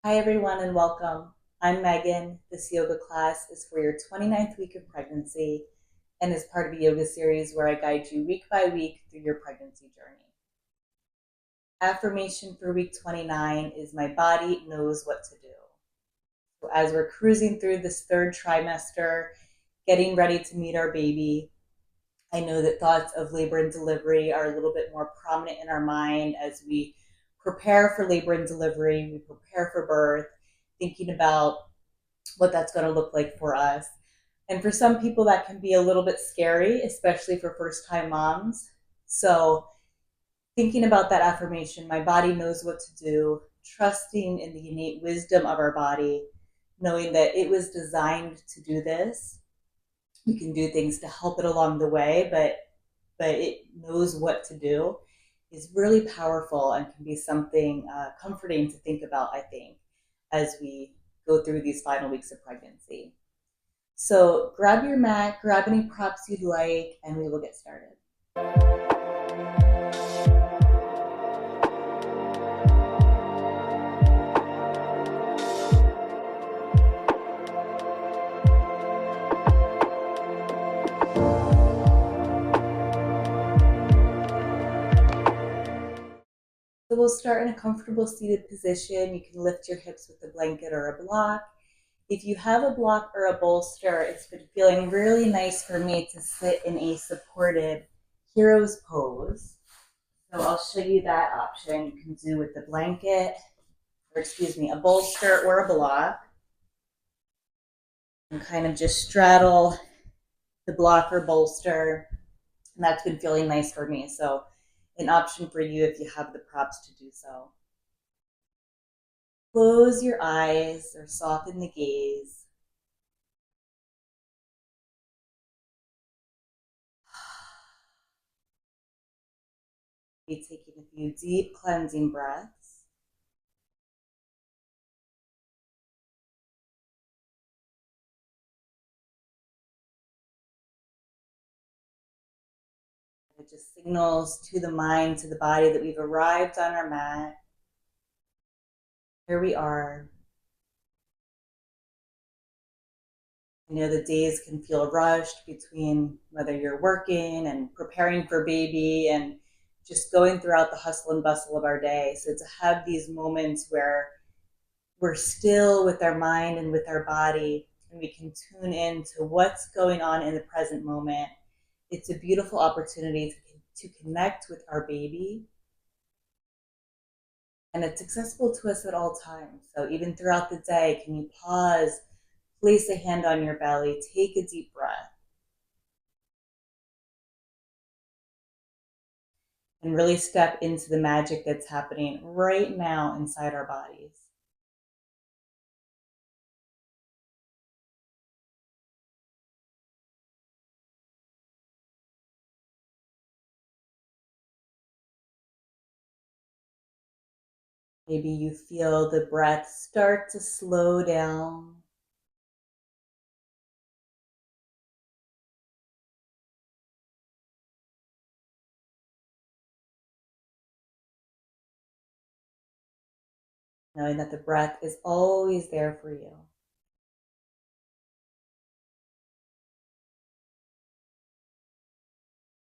Hi, everyone, and welcome. I'm Megan. This yoga class is for your 29th week of pregnancy and is part of a yoga series where I guide you week by week through your pregnancy journey. Affirmation for week 29 is my body knows what to do. So, as we're cruising through this third trimester, getting ready to meet our baby, I know that thoughts of labor and delivery are a little bit more prominent in our mind as we prepare for labor and delivery, we prepare for birth, thinking about what that's going to look like for us. And for some people, that can be a little bit scary, especially for first time moms. So, thinking about that affirmation, my body knows what to do, trusting in the innate wisdom of our body, knowing that it was designed to do this. We can do things to help it along the way, but it knows what to do is really powerful and can be something comforting to think about, I think, as we go through these final weeks of pregnancy. So grab your mat, grab any props you'd like, and we will get started. So we'll start in a comfortable seated position. You can lift your hips with a blanket or a block. If you have a block or a bolster, it's been feeling really nice for me to sit in a supported hero's pose. So I'll show you that option. You can do with the blanket, or excuse me, a bolster or a block. And kind of just straddle the block or bolster. And that's been feeling nice for me. So an option for you if you have the props to do so. Close your eyes or soften the gaze. Be taking a few deep cleansing breaths. It just signals to the mind, to the body that we've arrived on our mat. Here we are. I know the days can feel rushed between whether you're working and preparing for baby and just going throughout the hustle and bustle of our day. So to have these moments where we're still with our mind and with our body and we can tune in to what's going on in the present moment, it's a beautiful opportunity to connect with our baby. And it's accessible to us at all times. So even throughout the day, can you pause, place a hand on your belly, take a deep breath, and really step into the magic that's happening right now inside our bodies. Maybe you feel the breath start to slow down. Knowing that the breath is always there for you.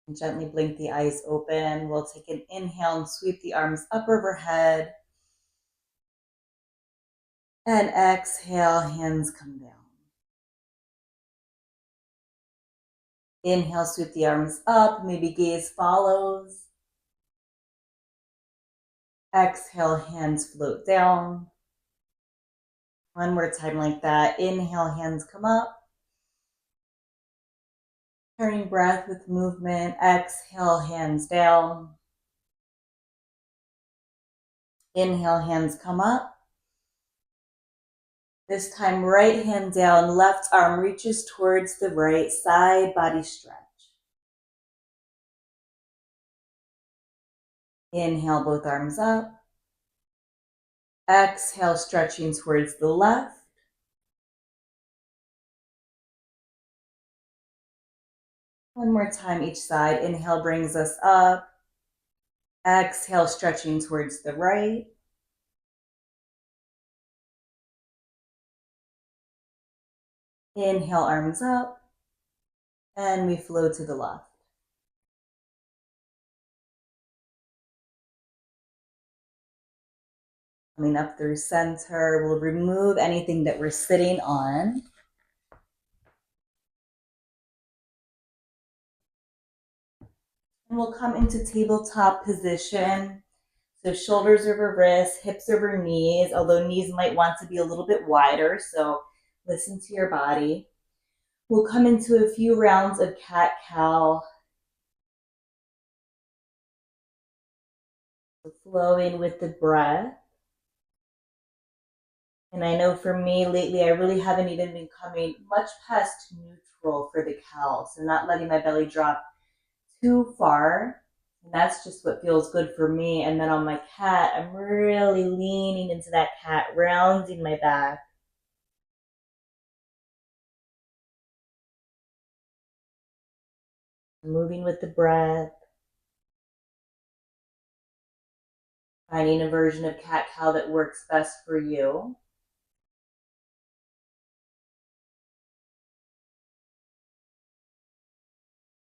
And gently blink the eyes open. We'll take an inhale and sweep the arms up overhead. And exhale, hands come down. Inhale, sweep the arms up, maybe gaze follows. Exhale, hands float down. One more time like that. Inhale, hands come up. Turning breath with movement. Exhale, hands down. Inhale, hands come up. This time, right hand down, left arm reaches towards the right side, body stretch. Inhale, both arms up. Exhale, stretching towards the left. One more time each side. Inhale brings us up. Exhale, stretching towards the right. Inhale, arms up, and we flow to the left. Coming up through center, we'll remove anything that we're sitting on. And we'll come into tabletop position. So shoulders over wrists, hips over knees, although knees might want to be a little bit wider, so listen to your body. We'll come into a few rounds of cat-cow. Flowing with the breath. And I know for me lately, I really haven't even been coming much past neutral for the cow. So not letting my belly drop too far. And that's just what feels good for me. And then on my cat, I'm really leaning into that cat, rounding my back. Moving with the breath. Finding a version of cat-cow that works best for you.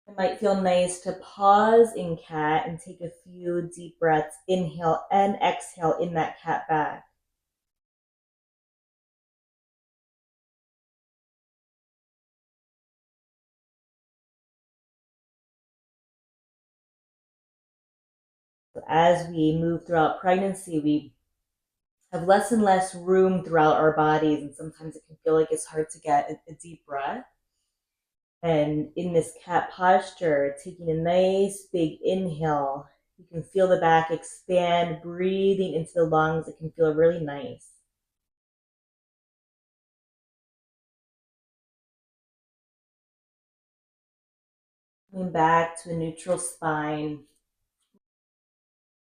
It might feel nice to pause in cat and take a few deep breaths. Inhale and exhale in that cat back. So as we move throughout pregnancy, we have less and less room throughout our bodies, and sometimes it can feel like it's hard to get a deep breath. And in this cat posture, taking a nice big inhale, you can feel the back expand, breathing into the lungs. It can feel really nice. Coming back to a neutral spine.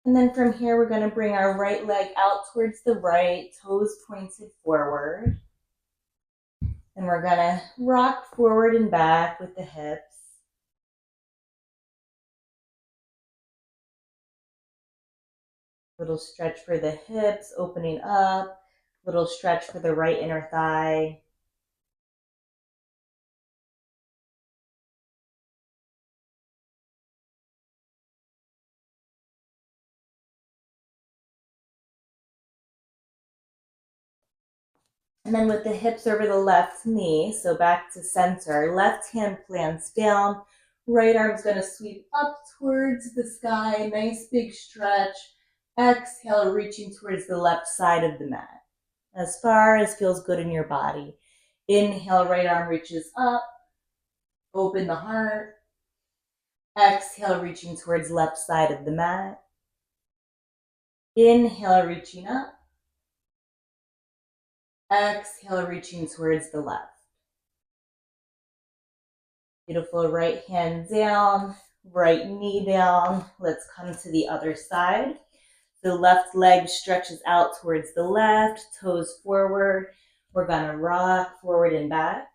And then from here, we're going to bring our right leg out towards the right, toes pointed forward. And we're going to rock forward and back with the hips. Little stretch for the hips, opening up. Little stretch for the right inner thigh. And then with the hips over the left knee, so back to center, left hand plants down, right arm's going to sweep up towards the sky, nice big stretch. Exhale, reaching towards the left side of the mat, as far as feels good in your body. Inhale, right arm reaches up, open the heart. Exhale, reaching towards left side of the mat. Inhale, reaching up. Exhale, reaching towards the left. Beautiful. Right hand down, right knee down. Let's come to the other side. The left leg stretches out towards the left, toes forward. We're going to rock forward and back.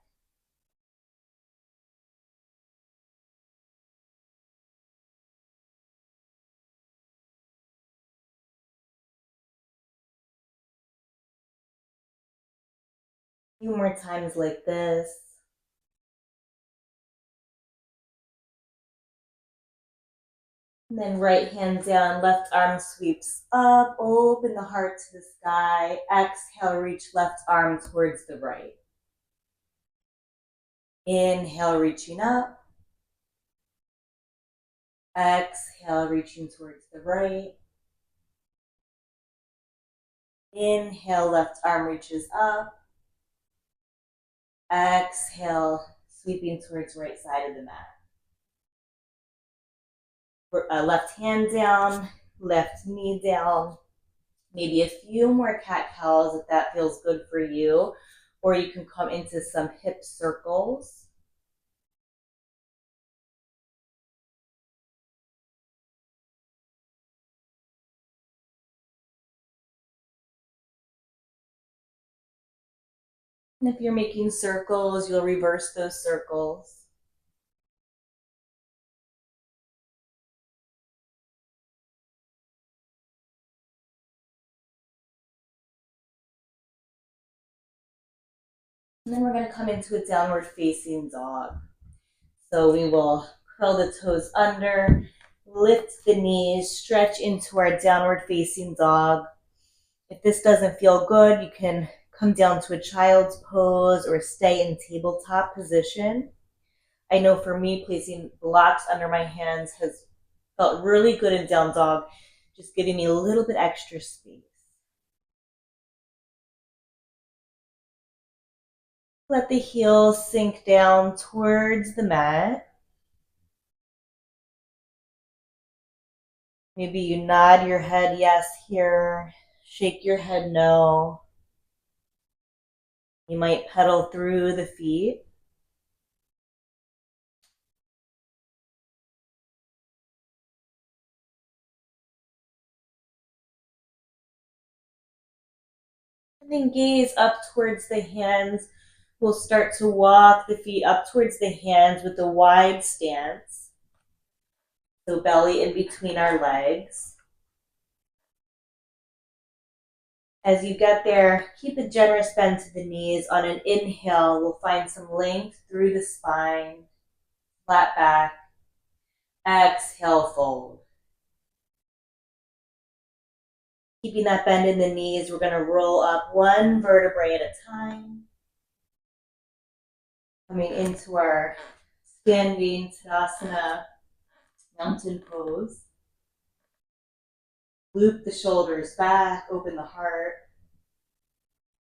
A few more times like this. And then right hand down, left arm sweeps up, open the heart to the sky. Exhale, reach left arm towards the right. Inhale, reaching up. Exhale, reaching towards the right. Inhale, left arm reaches up. Exhale, sweeping towards right side of the mat. Left hand down, left knee down. Maybe a few more cat-cows if that feels good for you. Or you can come into some hip circles. And if you're making circles, you'll reverse those circles. And then we're going to come into a downward facing dog. So we will curl the toes under, lift the knees, stretch into our downward facing dog. If this doesn't feel good, you can come down to a child's pose or stay in tabletop position. I know for me, placing blocks under my hands has felt really good in down dog, just giving me a little bit extra space. Let the heels sink down towards the mat. Maybe you nod your head yes here, shake your head no. You might pedal through the feet. And then gaze up towards the hands. We'll start to walk the feet up towards the hands with a wide stance. So belly in between our legs. As you get there, keep a generous bend to the knees. On an inhale, we'll find some length through the spine, flat back. Exhale, fold. Keeping that bend in the knees, we're going to roll up one vertebrae at a time. Coming into our standing Tadasana mountain pose. Loop the shoulders back, open the heart.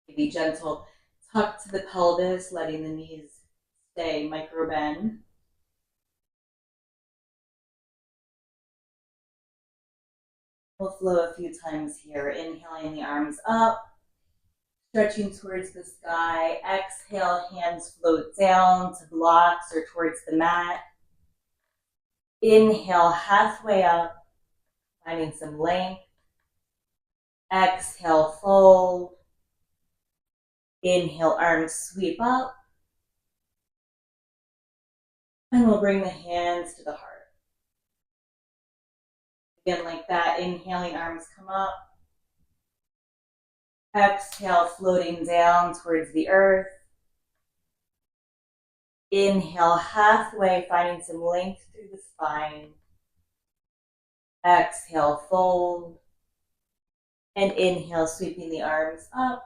Be gentle. Tuck to the pelvis, letting the knees stay micro bend. We'll flow a few times here. Inhaling the arms up, stretching towards the sky. Exhale, hands float down to blocks or towards the mat. Inhale, halfway up, finding some length. Exhale, fold. Inhale, arms sweep up. And we'll bring the hands to the heart. Again, like that, inhaling, arms come up. Exhale, floating down towards the earth. Inhale, halfway, finding some length through the spine. Exhale, fold. And inhale, sweeping the arms up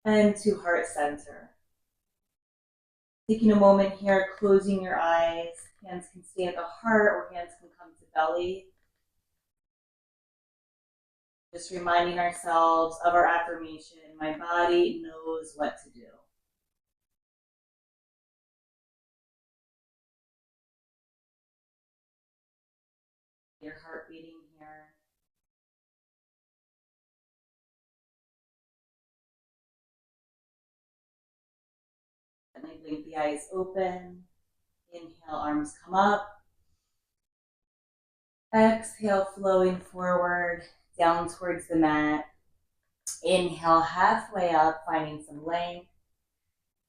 and to heart center. Taking a moment here, closing your eyes. Hands can stay at the heart or hands can come to belly. Just reminding ourselves of our affirmation, my body knows what to do. Your heart beating here. And I blink the eyes open. Inhale, arms come up. Exhale, flowing forward, down towards the mat. Inhale, halfway up, finding some length.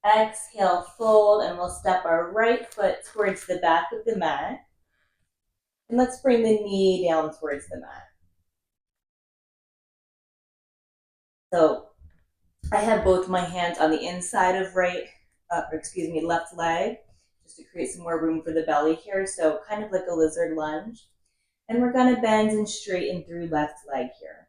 Exhale, fold, and we'll step our right foot towards the back of the mat. And let's bring the knee down towards the mat. So I have both my hands on the inside of left leg, just to create some more room for the belly here. So kind of like a lizard lunge. And we're going to bend and straighten through left leg here.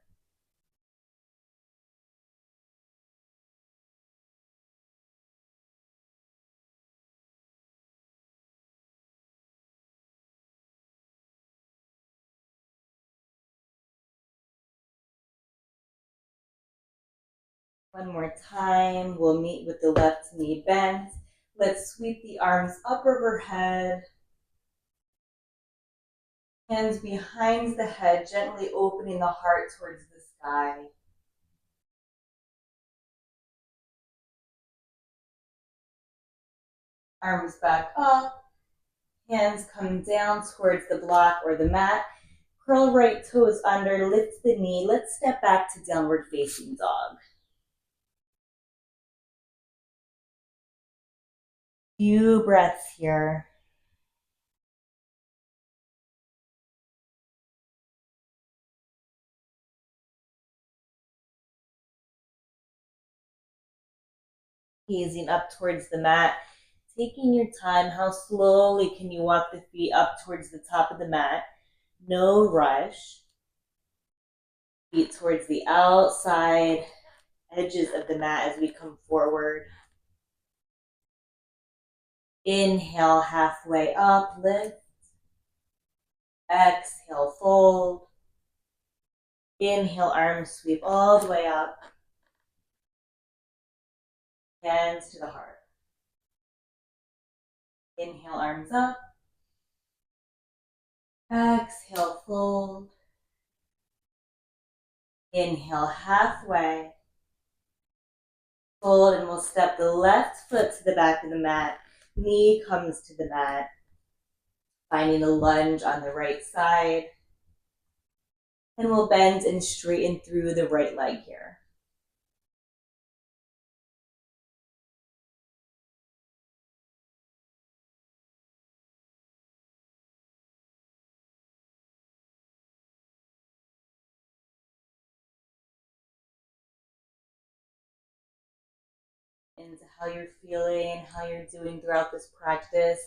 One more time, we'll meet with the left knee bent. Let's sweep the arms up overhead. Hands behind the head, gently opening the heart towards the sky. Arms back up. Hands come down towards the block or the mat. Curl right toes under, lift the knee. Let's step back to downward facing dog. Few breaths here. Gazing up towards the mat, taking your time. How slowly can you walk the feet up towards the top of the mat? No rush. Feet towards the outside edges of the mat as we come forward. Inhale, halfway up, lift. Exhale, fold. Inhale, arms sweep all the way up. Hands to the heart. Inhale, arms up. Exhale, fold. Inhale, halfway. Fold, and we'll step the left foot to the back of the mat. Knee comes to the mat. Finding a lunge on the right side. And we'll bend and straighten through the right leg here. Into how you're feeling, how you're doing throughout this practice.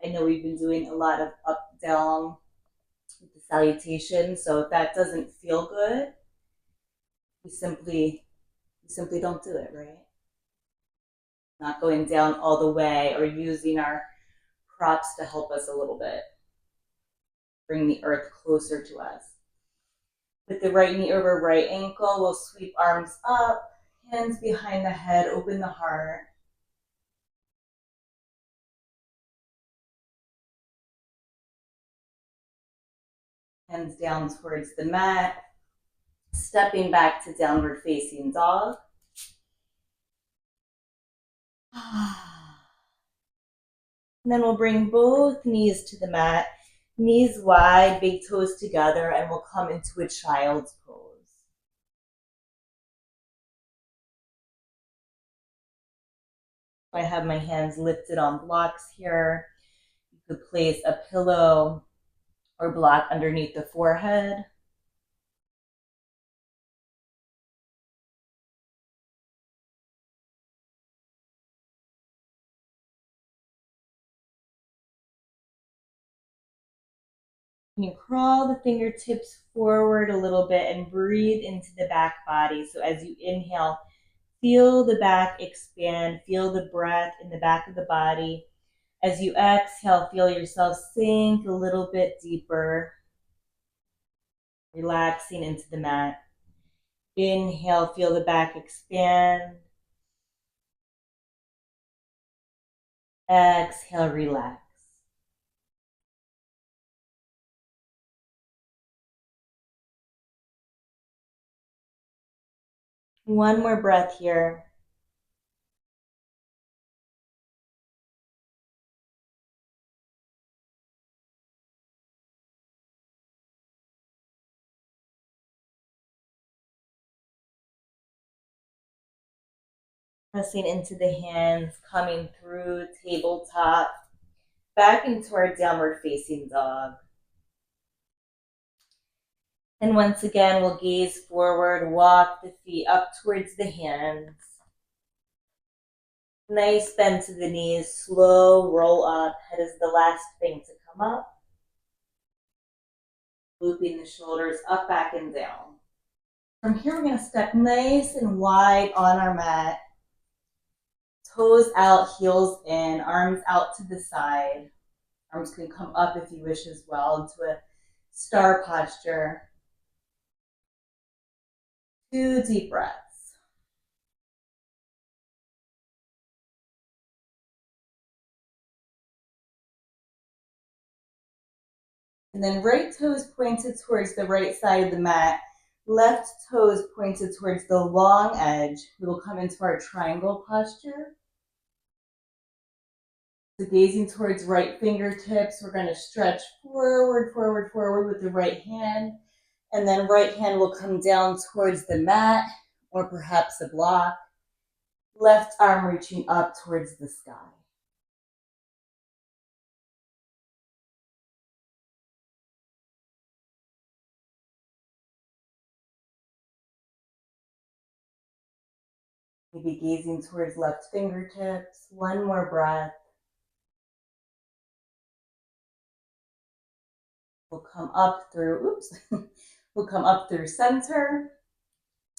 I know we've been doing a lot of up, down with the salutation, so if that doesn't feel good, we simply don't do it, right? Not going down all the way or using our props to help us a little bit. Bring the earth closer to us. With the right knee over right ankle, we'll sweep arms up, hands behind the head, open the heart. Hands down towards the mat, stepping back to downward facing dog. And then we'll bring both knees to the mat, knees wide, big toes together, and we'll come into a child's pose. I have my hands lifted on blocks here. You could place a pillow or block underneath the forehead. You crawl the fingertips forward a little bit and breathe into the back body. So as you inhale, feel the back expand, feel the breath in the back of the body. As you exhale, feel yourself sink a little bit deeper, relaxing into the mat. Inhale, feel the back expand. Exhale, relax. One more breath here. Pressing into the hands, coming through tabletop, back into our downward facing dog. And once again, we'll gaze forward, walk the feet up towards the hands. Nice bend to the knees, slow roll up. Head is the last thing to come up. Looping the shoulders up, back, and down. From here, we're going to step nice and wide on our mat. Toes out, heels in, arms out to the side. Arms can come up if you wish as well into a star posture. 2 deep breaths. And then right toes pointed towards the right side of the mat. Left toes pointed towards the long edge. We will come into our triangle posture. So gazing towards right fingertips, we're going to stretch forward, forward, forward with the right hand. And then right hand will come down towards the mat or perhaps a block. Left arm reaching up towards the sky. Maybe gazing towards left fingertips. One more breath. We'll come up through, we'll come up through center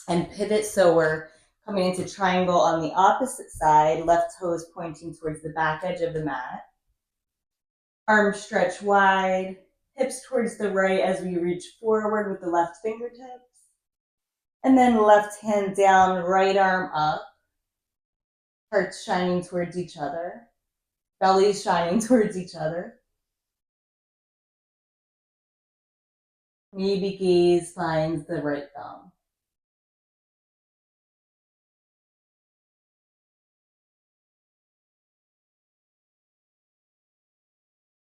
and pivot. So we're coming into triangle on the opposite side, left toes pointing towards the back edge of the mat. Arms stretch wide, hips towards the right as we reach forward with the left fingertips. And then left hand down, right arm up. Hearts shining towards each other. Bellies shining towards each other. Maybe gaze finds the right thumb.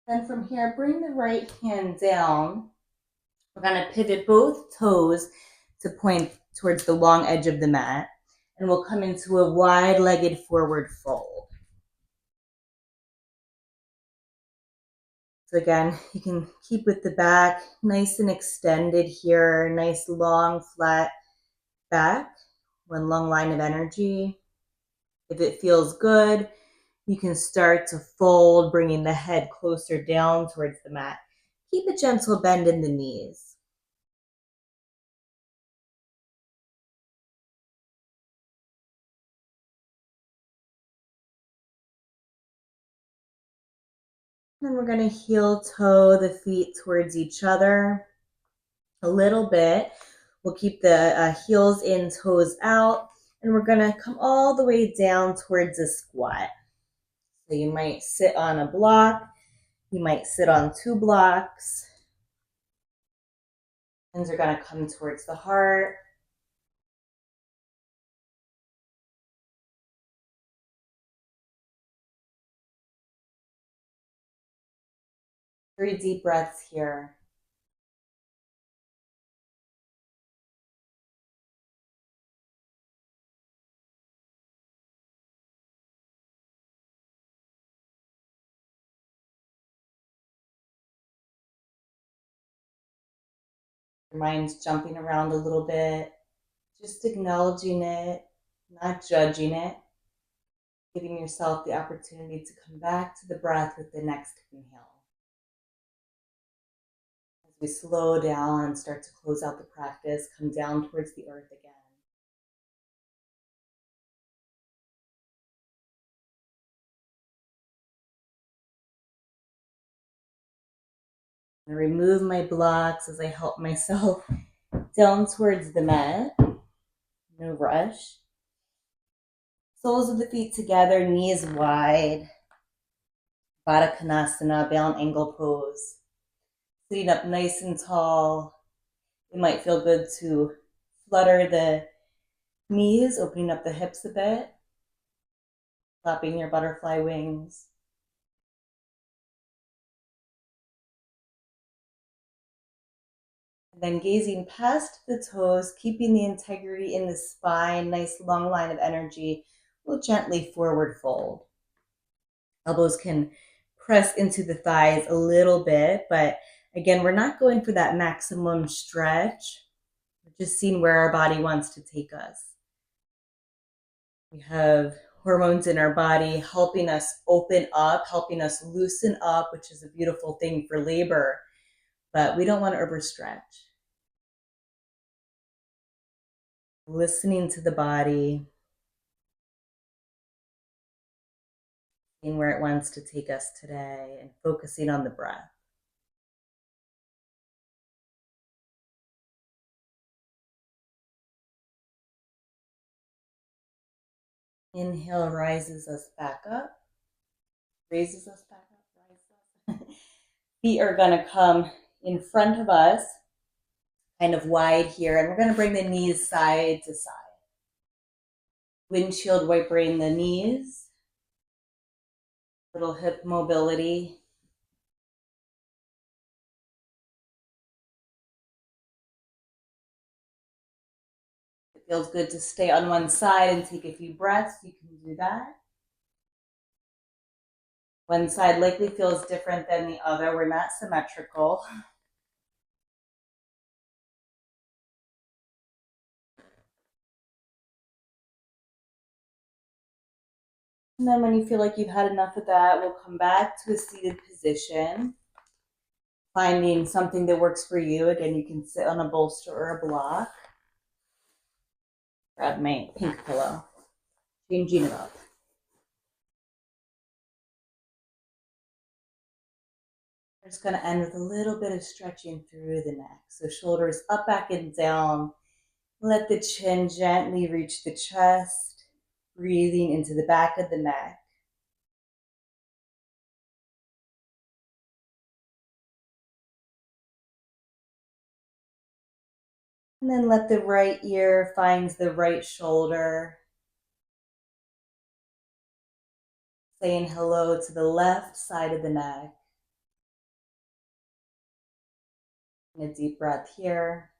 Then from here, bring the right hand down. We're going to pivot both toes to point towards the long edge of the mat. And we'll come into a wide-legged forward fold. So again, you can keep with the back nice and extended here. Nice, long, flat back. One long line of energy. If it feels good, you can start to fold, bringing the head closer down towards the mat. Keep a gentle bend in the knees. Then we're going to heel toe the feet towards each other a little bit. We'll keep the heels in, toes out, and we're going to come all the way down towards a squat. So you might sit on a block, you might sit on 2 blocks. Hands are going to come towards the heart. Three deep breaths here. Your mind's jumping around a little bit, just acknowledging it, not judging it, giving yourself the opportunity to come back to the breath with the next inhale. As we slow down and start to close out the practice, come down towards the earth again. I remove my blocks as I help myself down towards the mat. No rush. Soles of the feet together, knees wide. Baddha Konasana, bound angle pose. Sitting up nice and tall. It might feel good to flutter the knees, opening up the hips a bit. Flapping your butterfly wings. And then gazing past the toes, keeping the integrity in the spine, nice long line of energy. We'll gently forward fold. Elbows can press into the thighs a little bit, but again, we're not going for that maximum stretch. We're just seeing where our body wants to take us. We have hormones in our body helping us open up, helping us loosen up, which is a beautiful thing for labor, but we don't want to overstretch. Listening to the body, seeing where it wants to take us today, and focusing on the breath. Inhale rises us back up, raises us back up, rises us. Feet are going to come in front of us, kind of wide here, and we're going to bring the knees side to side. Windshield wipering the knees, little hip mobility. It feels good to stay on one side and take a few breaths. You can do that. One side likely feels different than the other. We're not symmetrical. And then when you feel like you've had enough of that, we'll come back to a seated position, finding something that works for you. Again, you can sit on a bolster or a block. Grab my pink pillow. Changing it up. We're just going to end with a little bit of stretching through the neck. So shoulders up, back, and down. Let the chin gently reach the chest, breathing into the back of the neck. And then let the right ear find the right shoulder. Saying hello to the left side of the neck. And a deep breath here.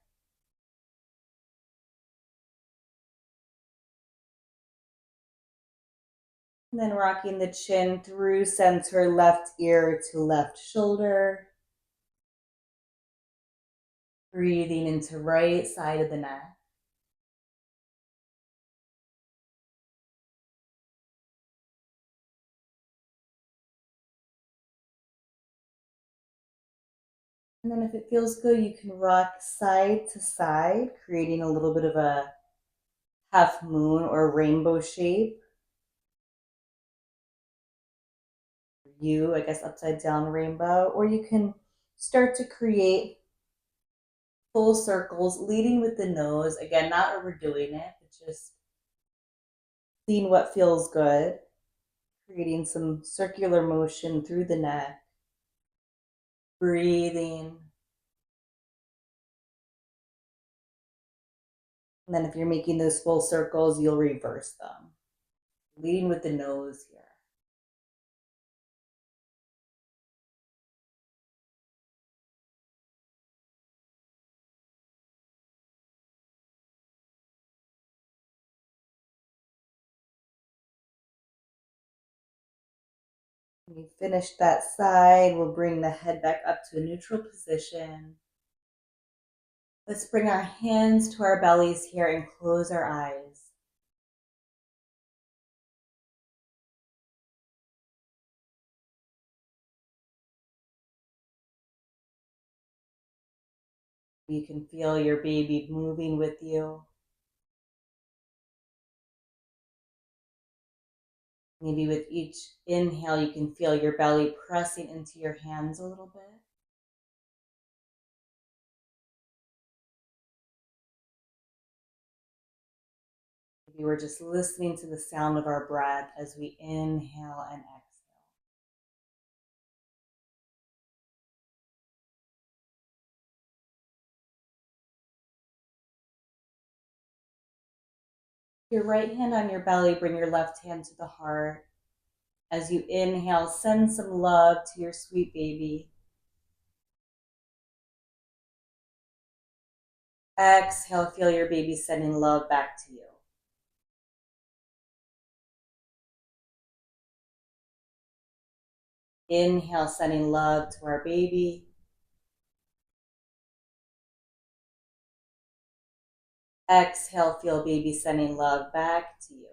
And then rocking the chin through center, left ear to left shoulder. Breathing into right side of the neck. And then if it feels good, you can rock side to side, creating a little bit of a half moon or rainbow shape. You, I guess, upside down rainbow, or you can start to create full circles, leading with the nose. Again, not overdoing it, but just seeing what feels good, creating some circular motion through the neck, breathing. And then if you're making those full circles, you'll reverse them, leading with the nose here. When you finish that side, we'll bring the head back up to a neutral position. Let's bring our hands to our bellies here and close our eyes. You can feel your baby moving with you. Maybe with each inhale, you can feel your belly pressing into your hands a little bit. Maybe we're just listening to the sound of our breath as we inhale and exhale. Your right hand on your belly, bring your left hand to the heart. As you inhale, send some love to your sweet baby. Exhale, feel your baby sending love back to you. Inhale, sending love to our baby. Exhale, feel baby sending love back to you.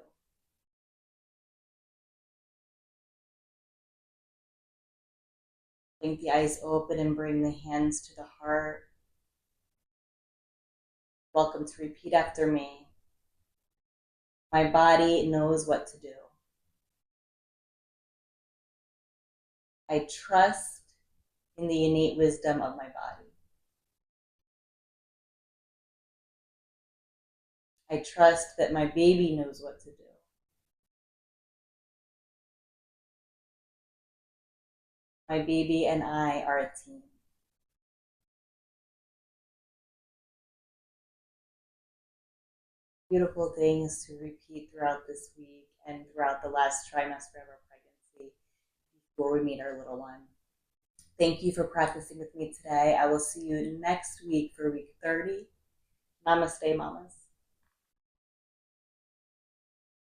Blink the eyes open and bring the hands to the heart. Welcome to repeat after me. My body knows what to do. I trust in the innate wisdom of my body. I trust that my baby knows what to do. My baby and I are a team. Beautiful things to repeat throughout this week and throughout the last trimester of our pregnancy before we meet our little one. Thank you for practicing with me today. I will see you next week for week 30. Namaste, mamas.